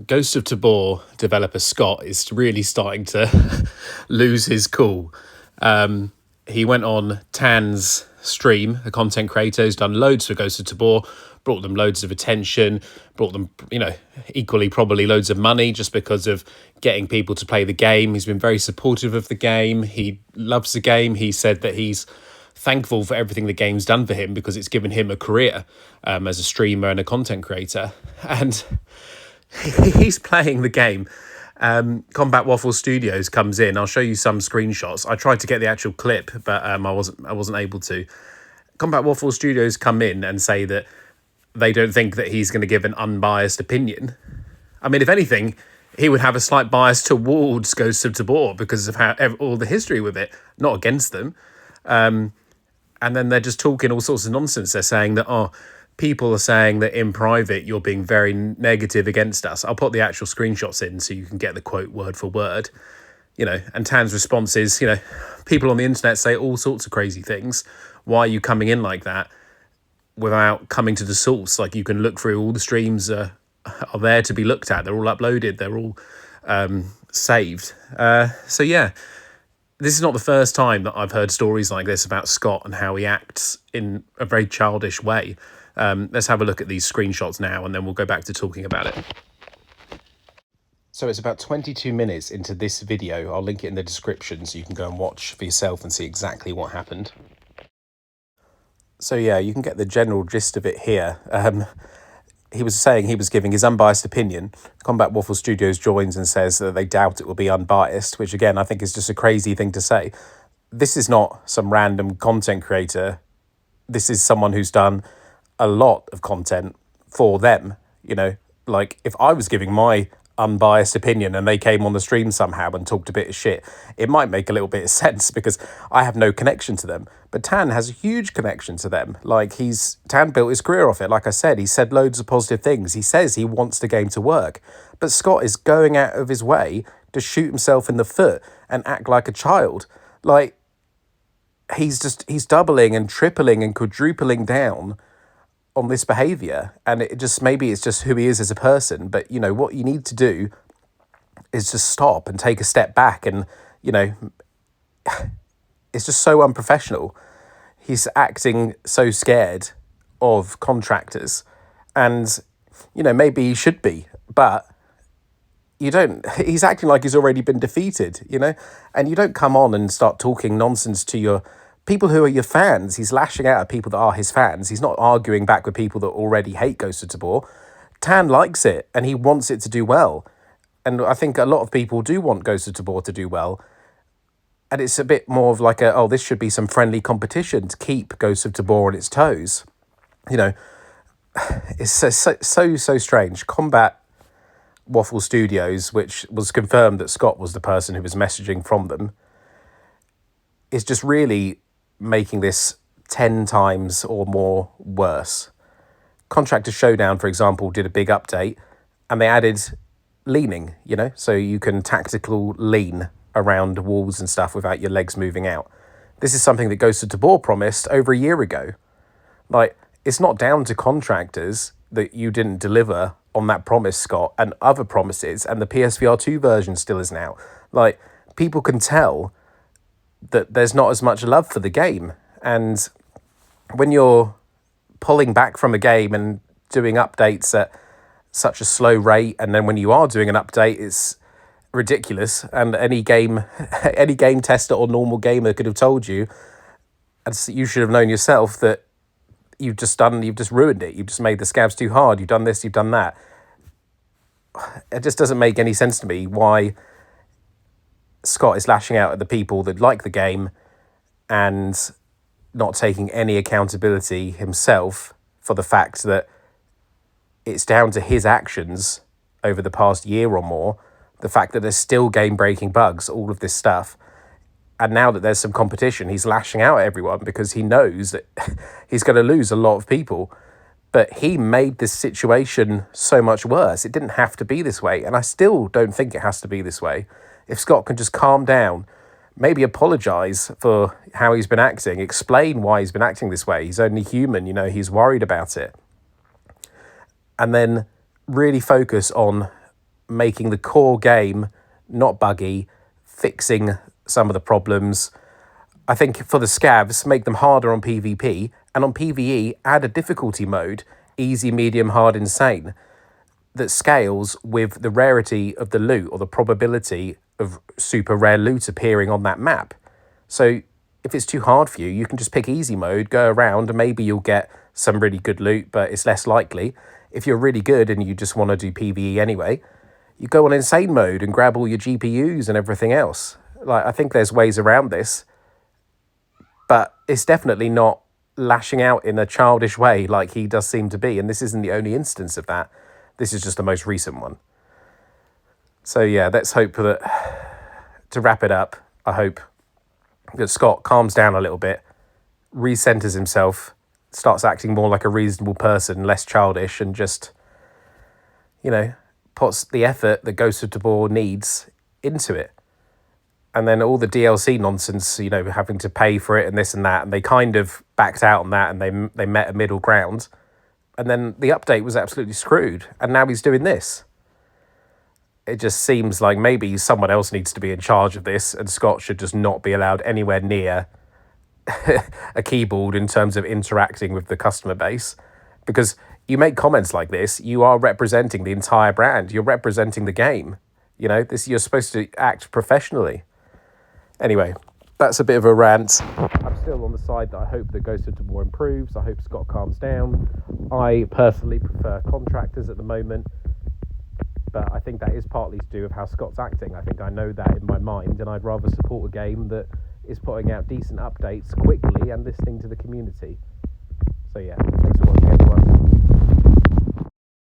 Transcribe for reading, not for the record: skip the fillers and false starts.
Ghost of Tabor developer Scott is really starting to lose his cool. He went on Tan's stream, a content creator who's done loads for Ghost of Tabor, brought them loads of attention, brought them, equally probably loads of money just because of getting people to play the game. He's been very supportive of the game. He loves the game. He said that he's thankful for everything the game's done for him because it's given him a career as a streamer and a content creator. And he's playing the game. Combat Waffle Studios comes in. I'll show you some screenshots. I tried to get the actual clip, but I wasn't able to. Combat Waffle Studios come in and say that they don't think that he's going to give an unbiased opinion. I mean, if anything, he would have a slight bias towards Ghosts of Tabor because of how all the history with it, not against them. And then they're just talking all sorts of nonsense. They're saying that, people are saying that in private you're being very negative against us. I'll put the actual screenshots in so you can get the quote word for word. And Tan's response is, people on the internet say all sorts of crazy things. Why are you coming in like that without coming to the source? Like, you can look through, all the streams are there to be looked at. They're all uploaded. They're all saved. So yeah, this is not the first time that I've heard stories like this about Scott and how he acts in a very childish way. Let's have a look at these screenshots now, and then we'll go back to talking about it. So it's about 22 minutes into this video. I'll link it in the description so you can go and watch for yourself and see exactly what happened. So yeah, you can get the general gist of it here. He was saying he was giving his unbiased opinion. Combat Waffle Studios joins and says that they doubt it will be unbiased, which again, I think is just a crazy thing to say. This is not some random content creator. This is someone who's done a lot of content for them. Like, if I was giving my unbiased opinion and they came on the stream somehow and talked a bit of shit, it might make a little bit of sense because I have no connection to them. But Tan has a huge connection to them. Like, Tan built his career off it. Like I said, he said loads of positive things. He says he wants the game to work. But Scott is going out of his way to shoot himself in the foot and act like a child. Like, he's doubling and tripling and quadrupling down on this behavior, and maybe it's just who he is as a person. But what you need to do is just stop and take a step back, and it's just so unprofessional. He's acting so scared of contractors, and maybe he should be, but he's acting like he's already been defeated, and you don't come on and start talking nonsense to your people who are your fans. He's lashing out at people that are his fans. He's not arguing back with people that already hate Ghost of Tabor. Tan likes it and he wants it to do well. And I think a lot of people do want Ghost of Tabor to do well. And it's a bit more of like this should be some friendly competition to keep Ghost of Tabor on its toes. It's so strange. Combat Waffle Studios, which was confirmed that Scott was the person who was messaging from them, is just really making this 10 times or more worse. Contractor Showdown, for example, did a big update and they added leaning, so you can tactical lean around walls and stuff without your legs moving out. This is something that Ghost of Tabor promised over a year ago. Like, it's not down to contractors that you didn't deliver on that promise, Scott, and other promises, and the PSVR 2 version still isn't out. Like, people can tell that there's not as much love for the game. And when you're pulling back from a game and doing updates at such a slow rate, and then when you are doing an update, it's ridiculous. And any game tester or normal gamer could have told you, and you should have known yourself, that you've just ruined it. You've just made the scavs too hard. You've done this, you've done that. It just doesn't make any sense to me why Scott is lashing out at the people that like the game and not taking any accountability himself for the fact that it's down to his actions over the past year or more, the fact that there's still game-breaking bugs, all of this stuff. And now that there's some competition, he's lashing out at everyone because he knows that he's going to lose a lot of people. But he made this situation so much worse. It didn't have to be this way, and I still don't think it has to be this way. If Scott can just calm down, maybe apologise for how he's been acting, explain why he's been acting this way. He's only human, he's worried about it. And then really focus on making the core game not buggy, fixing some of the problems. I think for the scavs, make them harder on PvP, and on PvE, add a difficulty mode, easy, medium, hard, insane, that scales with the rarity of the loot or the probability of super rare loot appearing on that map. So if it's too hard for you, you can just pick easy mode, go around, and maybe you'll get some really good loot, but it's less likely. If you're really good and you just want to do PvE anyway, you go on insane mode and grab all your GPUs and everything else. Like, I think there's ways around this, but it's definitely not lashing out in a childish way like he does seem to be. And this isn't the only instance of that. This is just the most recent one. So yeah, let's hope that, to wrap it up, I hope that Scott calms down a little bit, recenters himself, starts acting more like a reasonable person, less childish, and just, puts the effort that Ghost of Tabor needs into it. And then all the DLC nonsense, having to pay for it and this and that, and they kind of backed out on that, and they met a middle ground. And then the update was absolutely screwed, and now he's doing this. It just seems like maybe someone else needs to be in charge of this, and Scott should just not be allowed anywhere near a keyboard in terms of interacting with the customer base. Because you make comments like this, you are representing the entire brand. You're representing the game. You're supposed to act professionally. Anyway, that's a bit of a rant. I'm still on the side that I hope that Ghost of Tabor improves. I hope Scott calms down. I personally prefer contractors at the moment, but I think that is partly to do with how Scott's acting. I think I know that in my mind, and I'd rather support a game that is putting out decent updates quickly and listening to the community. So yeah, thanks for watching.